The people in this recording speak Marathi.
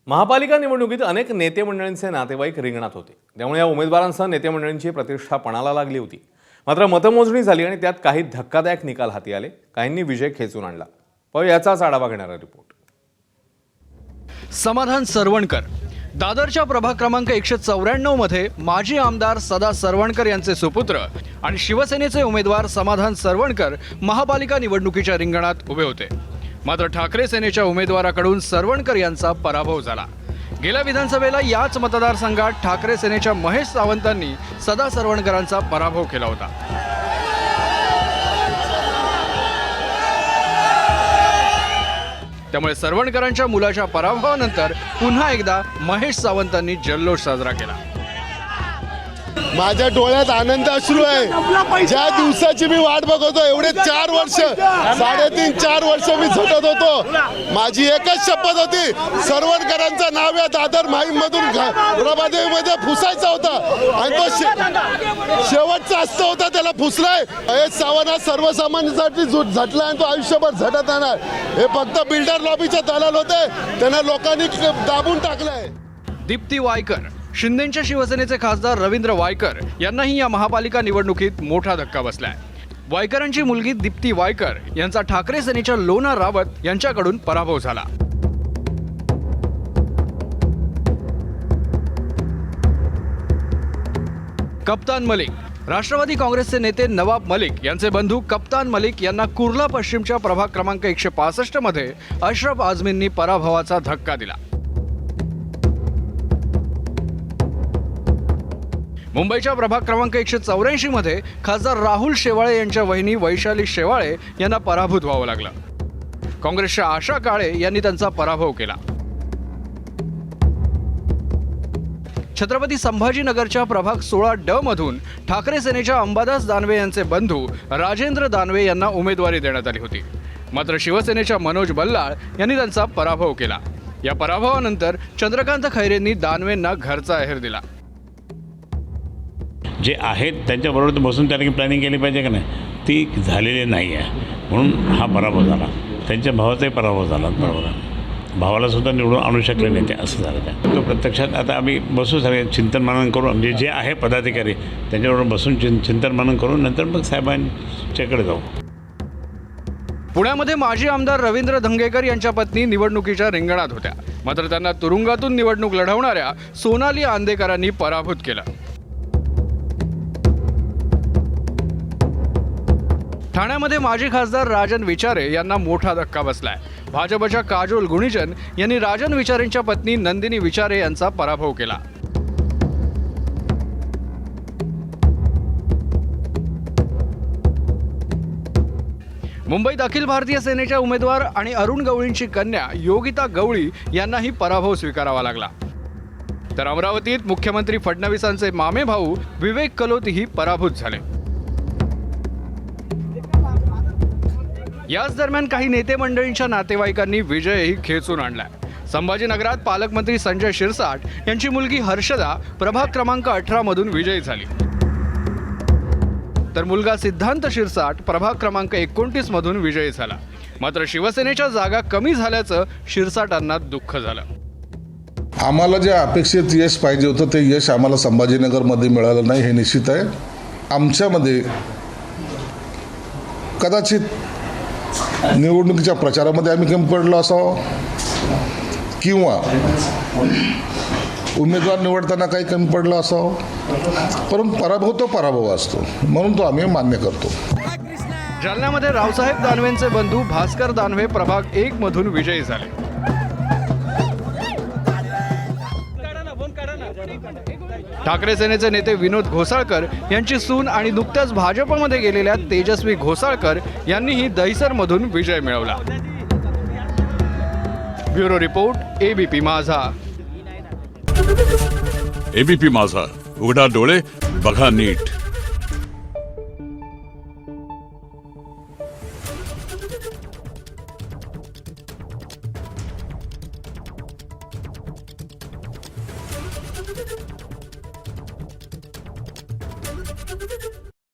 महापालिका निवडणुकीत अनेक नेते मंडळींचे नातेवाईक रिंगणात होते, त्यामुळे या उमेदवारांसह नेते मंडळींची प्रतिष्ठा पणाला लागली होती. मात्र मतमोजणी झाली आणि त्यात काही धक्कादायक निकाल हाती आले. काहींनी विजय खेचून आणला. पण याचाच आढावा घेणारा रिपोर्ट. समाधान सरवणकर दादरच्या प्रभाग क्रमांक 194 मध्ये माजी आमदार सदा सरवणकर यांचे सुपुत्र आणि शिवसेनेचे उमेदवार समाधान सरवणकर महापालिका निवडणुकीच्या रिंगणात उभे होते. मात्र ठाकरे सेनेच्या उमेदवाराकडून सरवणकर यांचा पराभव झाला. गेल्या विधानसभेला याच मतदारसंघात ठाकरे सेनेच्या महेश सावंतांनी सदा सरवणकरांचा पराभव केला होता. त्यामुळे सरवणकरांच्या मुलाच्या पराभवानंतर पुन्हा एकदा महेश सावंतांनी जल्लोष साजरा केला. माझ्या डोळ्यात आनंद अश्रू आहे. ज्या दिवसाची मी वाट बघतो, एवढे 4 वर्ष 3.5-4 वर्ष मी झटत होतो. माझी एकच शपथ होती, सरवणकरांचं नाव या दादर माहीममधून प्रभादेवीमध्ये फुसायचा होता आणि तो शेवटचा अस्त्र होता, त्याला फुसलाय. महेश सावंत हा सर्वसामान्यांसाठी झटला आणि तो आयुष्यभर झटत राहणार. हे फक्त बिल्डर लॉबीचे दलाल होते, त्यांना लोकांनी दाबून टाकलंय. दीप्ती वायकर शिंदेच्या शिवसेनेचे खासदार रवींद्र वायकर यांनाही या महापालिका निवडणुकीत मोठा धक्का बसलाय. वायकरांची मुलगी दीप्ती वायकर यांचा ठाकरे सेनेच्या लोना रावत यांच्याकडून पराभव झाला. कप्तान मलिक राष्ट्रवादी काँग्रेसचे नेते नवाब मलिक यांचे बंधू कप्तान मलिक यांना कुर्ला पश्चिमच्या प्रभाग क्रमांक 165 मध्ये अशरफ आझमींनी पराभवाचा धक्का दिला. मुंबईच्या प्रभाग क्रमांक 184 मध्ये खासदार राहुल शेवाळे यांच्या वहिनी वैशाली शेवाळे यांना पराभूत व्हावं लागलं. काँग्रेसच्या आशा काळे यांनी त्यांचा पराभव केला. छत्रपती संभाजीनगरच्या प्रभाग 16 मधून ठाकरे सेनेच्या अंबादास दानवे यांचे बंधू राजेंद्र दानवे यांना उमेदवारी देण्यात आली होती. मात्र शिवसेनेच्या मनोज बल्लाळ यांनी त्यांचा पराभव केला. या पराभवानंतर चंद्रकांत खैरेंनी दानवेंना घरचा आहेर दिला. जे आहेत त्यांच्याबरोबर बसून त्यांनी प्लॅनिंग केली पाहिजे का नाही, ती झालेली नाही आहे. म्हणून हा पराभव झाला. त्यांच्या भावाचाही पराभव झाला. बरोबर आहे, भावाला सुद्धा निवडून आणू शकले नाही ते, असं झालं. त्या तो प्रत्यक्षात आता आम्ही बसू सगळे चिंतन मनन करू, म्हणजे जे आहे पदाधिकारी त्यांच्याबरोबर बसून चिंतन मनन करून नंतर मग साहेबांच्याकडे जाऊ. पुण्यामध्ये माजी आमदार रवींद्र धंगेकर यांच्या पत्नी निवडणुकीच्या रिंगणात होत्या. मात्र त्यांना तुरुंगातून निवडणूक लढवणाऱ्या सोनाली आंदेकरांनी पराभूत केलं. ठाण्यामध्ये माजी खासदार राजन विचारे यांना मोठा धक्का बसलाय. भाजपच्या काजोल गुणीजन यांनी राजन विचारेंच्या पत्नी नंदिनी विचारे यांचा पराभव केला. मुंबईत अखिल भारतीय सेनेच्या उमेदवार आणि अरुण गवळींची कन्या योगिता गवळी यांनाही पराभव स्वीकारावा लागला. तर अमरावतीत मुख्यमंत्री फडणवीसांचे मामे भाऊ विवेक कलोतीही पराभूत झाले. याच दरम्यान काही नेते मंडळींच्या नातेवाईकांनी विजयही खेचून आणलाय. संभाजीनगरात पालकमंत्री संजय शिरसाट यांची मुलगी हर्षदा प्रभाग क्रमांक 18 मधून विजयी झाली. तर मुलगा सिद्धांत शिरसाट प्रभाग क्रमांक 29 मधून विजयी झाला. मात्र शिवसेनेच्या जागा कमी झाल्याचं शिरसाटांना दुःख झालं. आम्हाला जे अपेक्षित यश पाहिजे होतं ते यश आम्हाला संभाजीनगरमध्ये मिळालं नाही, हे निश्चित आहे. आमच्यामध्ये कदाचित निवडणुकीच्या प्रचारामध्ये आम्ही कमी पडलो असावं किंवा उमेदवार निवडताना काही कमी पडलं असावं, परंतु पराभव तो पराभव असतो, म्हणून तो आम्ही मान्य करतो. जालन्यामध्ये रावसाहेब दानवेंचे बंधू भास्कर दानवे प्रभाग 1 मधून विजयी झाले. ठाकरे सेनेचे नेते विनोद घोसाळकर यांची सून आणि नुकत्याच भाजपमध्ये गेलेल्या तेजस्वी घोसाळकर यांनीही दहिसरमधून विजय मिळवला. ब्युरो रिपोर्ट, एबीपी माझा. एबीपी माझा, उघडा डोळे बघा नीट.